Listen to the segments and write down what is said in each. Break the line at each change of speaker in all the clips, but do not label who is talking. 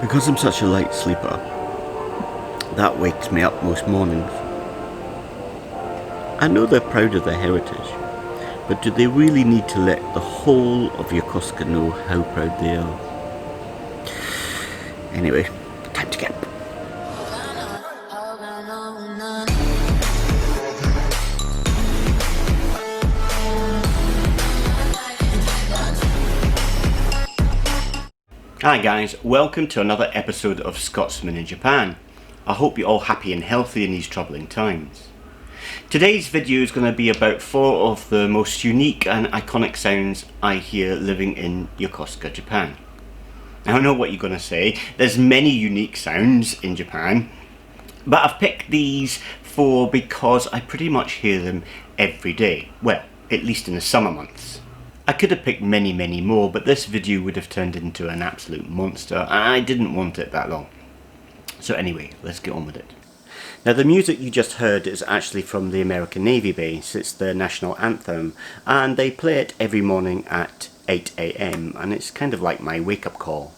Because I'm such a light sleeper, that wakes me up most mornings. I know they're proud of their heritage, but do they really need to let the whole of Yokosuka know how proud they are? Anyway, time to get up. Hi guys, welcome to another episode of Scotsman in Japan. I hope you're all happy and healthy in these troubling times. Today's video is going to be about 4 of the most unique and iconic sounds I hear living in Yokosuka, Japan. Now I know what you're going to say, there's many unique sounds in Japan, but I've picked these 4 because I pretty much hear them every day, well, at least in the summer months. I could have picked many more, but this video would have turned into an absolute monster and I didn't want it that long. So anyway, let's get on with it. Now the music you just heard is actually from the American Navy base. It's the national anthem and they play it every morning at 8 AM and it's kind of like my wake-up call.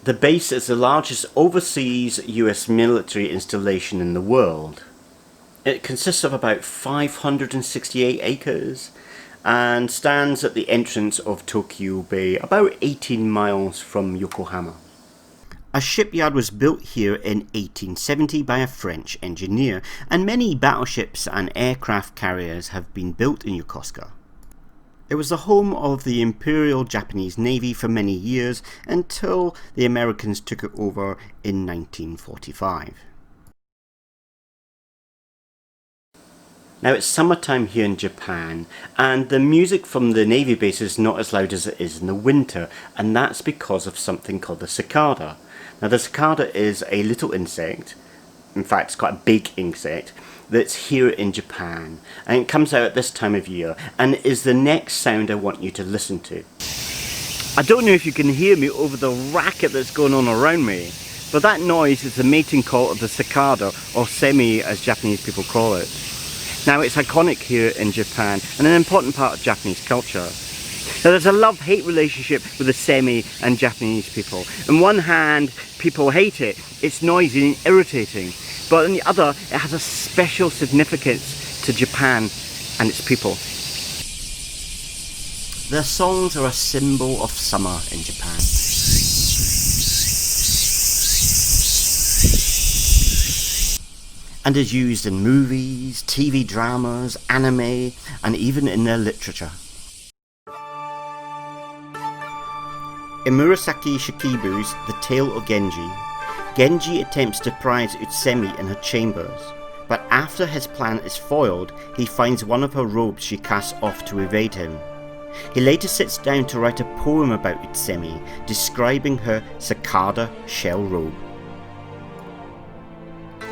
The base is the largest overseas US military installation in the world. It consists of about 568 acres and stands at the entrance of Tokyo Bay, about 18 miles from Yokohama. A shipyard was built here in 1870 by a French engineer, and many battleships and aircraft carriers have been built in Yokosuka. It was the home of the Imperial Japanese Navy for many years until the Americans took it over in 1945. Now it's summertime here in Japan and the music from the Navy base is not as loud as it is in the winter, and that's because of something called the cicada. Now the cicada is a little insect, in fact it's quite a big insect, that's here in Japan and it comes out at this time of year and is the next sound I want you to listen to. I don't know if you can hear me over the racket that's going on around me, but that noise is the mating call of the cicada, or semi as Japanese people call it. Now it's iconic here in Japan and an important part of Japanese culture. Now there's a love-hate relationship with the semi and Japanese people. On one hand, people hate it, it's noisy and irritating, but on the other, it has a special significance to Japan and its people. Their songs are a symbol of summer in Japan. And is used in movies, TV dramas, anime, and even in their literature. In Murasaki Shikibu's The Tale of Genji, Genji attempts to prize Utsumi in her chambers, but after his plan is foiled, he finds one of her robes she casts off to evade him. He later sits down to write a poem about Utsumi, describing her cicada shell robe.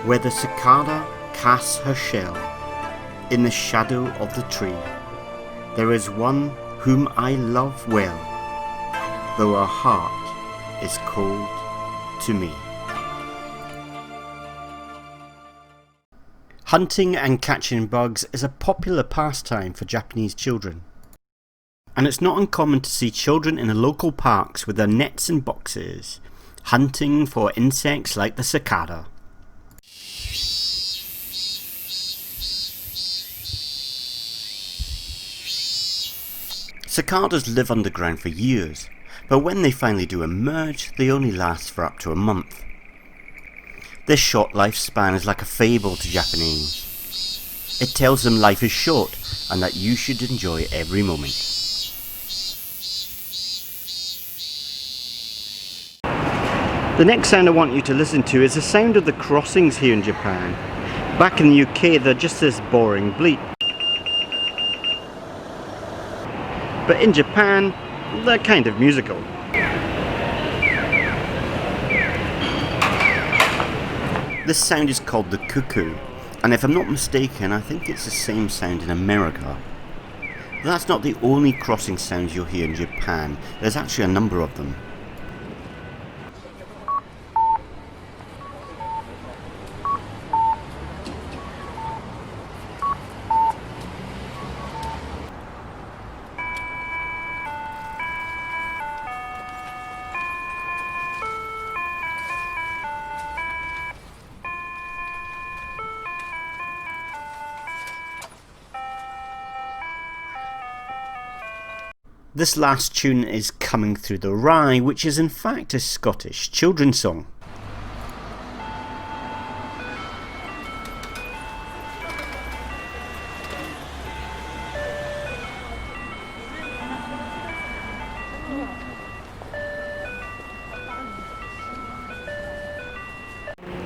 Where the cicada casts her shell in the shadow of the tree, there is one whom I love well, though her heart is cold to me. Hunting and catching bugs is a popular pastime for Japanese children, and it's not uncommon to see children in the local parks with their nets and boxes, hunting for insects like the cicada. Cicadas live underground for years, but when they finally do emerge, they only last for up to a month. This short lifespan is like a fable to Japanese. It tells them life is short and that you should enjoy every moment. The next sound I want you to listen to is the sound of the crossings here in Japan. Back in the UK, they're just this boring bleat. But in Japan, they're kind of musical. This sound is called the cuckoo, and if I'm not mistaken, I think it's the same sound in America. But that's not the only crossing sounds you'll hear in Japan, there's actually a number of them. This last tune is Coming Through the Rye, which is in fact a Scottish children's song.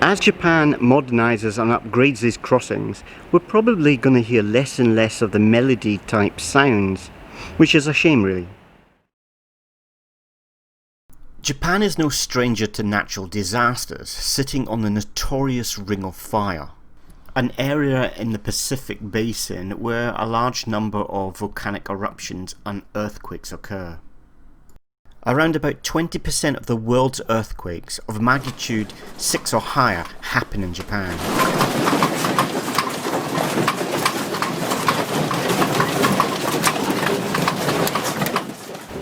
As Japan modernises and upgrades these crossings, we're probably going to hear less and less of the melody type sounds, which is a shame really. Japan is no stranger to natural disasters, sitting on the notorious Ring of Fire, an area in the Pacific Basin where a large number of volcanic eruptions and earthquakes occur. Around about 20% of the world's earthquakes of magnitude 6 or higher happen in Japan.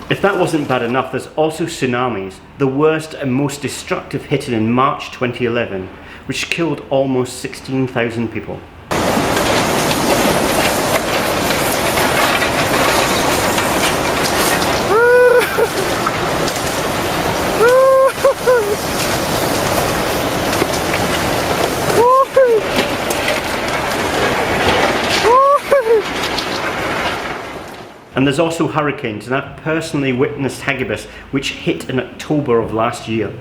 If that wasn't bad enough, there's also tsunamis, the worst and most destructive hitting in March 2011, which killed almost 16,000 people. And there's also hurricanes, and I've personally witnessed Hagibis, which hit in October of last year.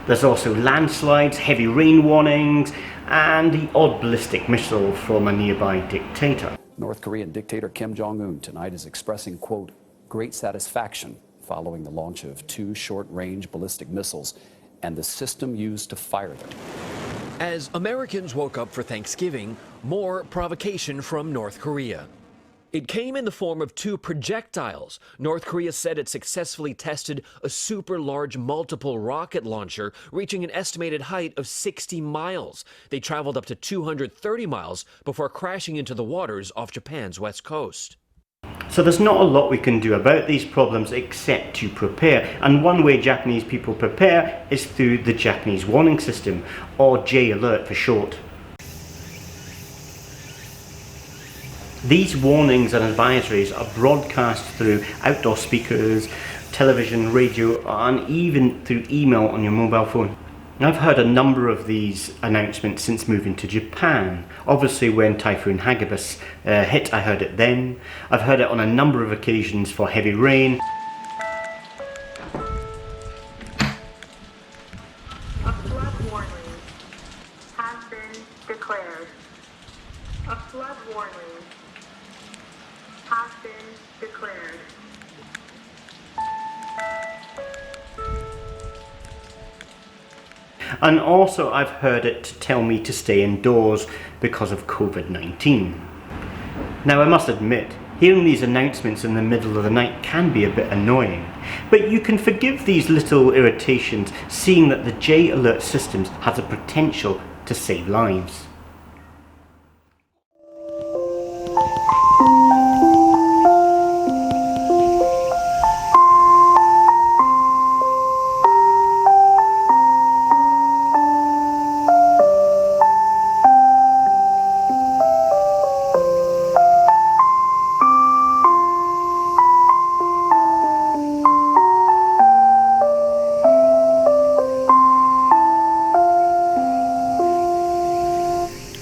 There's also landslides, heavy rain warnings, and the odd ballistic missile from a nearby dictator.
North Korean dictator Kim Jong-un tonight is expressing, quote, great satisfaction following the launch of 2 short-range ballistic missiles and the system used to fire them.
As Americans woke up for Thanksgiving, more provocation from North Korea. It came in the form of 2 projectiles. North Korea said it successfully tested a super-large multiple rocket launcher, reaching an estimated height of 60 miles. They traveled up to 230 miles before crashing into the waters off Japan's west coast.
So there's not a lot we can do about these problems except to prepare, and one way Japanese people prepare is through the Japanese warning system, or J-alert for short. These warnings and advisories are broadcast through outdoor speakers, television, radio, and even through email on your mobile phone. I've heard a number of these announcements since moving to Japan. Obviously when Typhoon Hagibis hit, I heard it then. I've heard it on a number of occasions for heavy rain.
A flood warning has been declared. A flood warning has been declared.
And also I've heard it tell me to stay indoors because of COVID-19. Now I must admit, hearing these announcements in the middle of the night can be a bit annoying, but you can forgive these little irritations seeing that the J-alert systems has the potential to save lives.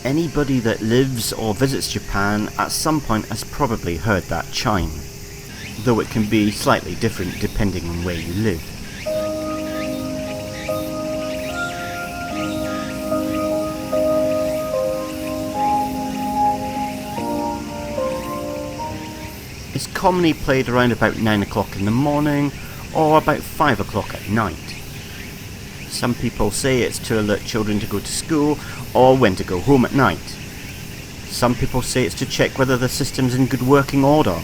Anybody that lives or visits Japan at some point has probably heard that chime, though it can be slightly different depending on where you live. It's commonly played around about 9 o'clock in the morning or about 5 o'clock at night. Some people say it's to alert children to go to school or when to go home at night. Some people say it's to check whether the system's in good working order.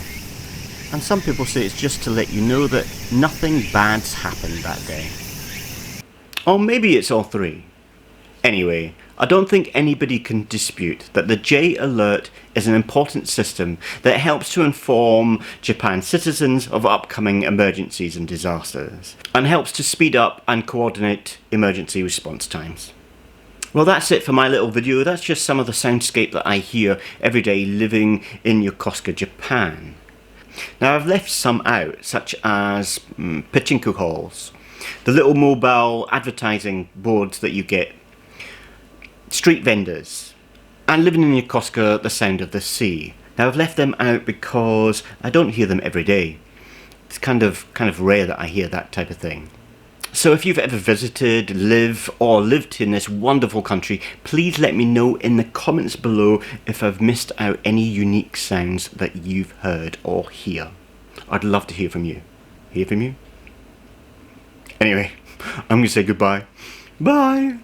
And some people say it's just to let you know that nothing bad's happened that day. Or maybe it's all three. Anyway, I don't think anybody can dispute that the J-alert is an important system that helps to inform Japan's citizens of upcoming emergencies and disasters, and helps to speed up and coordinate emergency response times. Well, that's it for my little video. That's just some of the soundscape that I hear every day living in Yokosuka, Japan. Now, I've left some out, such as pachinko halls, the little mobile advertising boards that you get, street vendors, and living in Yokosuka, the sound of the sea. Now, I've left them out because I don't hear them every day. It's kind of rare that I hear that type of thing. So if you've ever visited, lived in this wonderful country, please let me know in the comments below if I've missed out any unique sounds that you've heard or hear. I'd love to hear from you. Hear from you? Anyway, I'm going to say goodbye. Bye!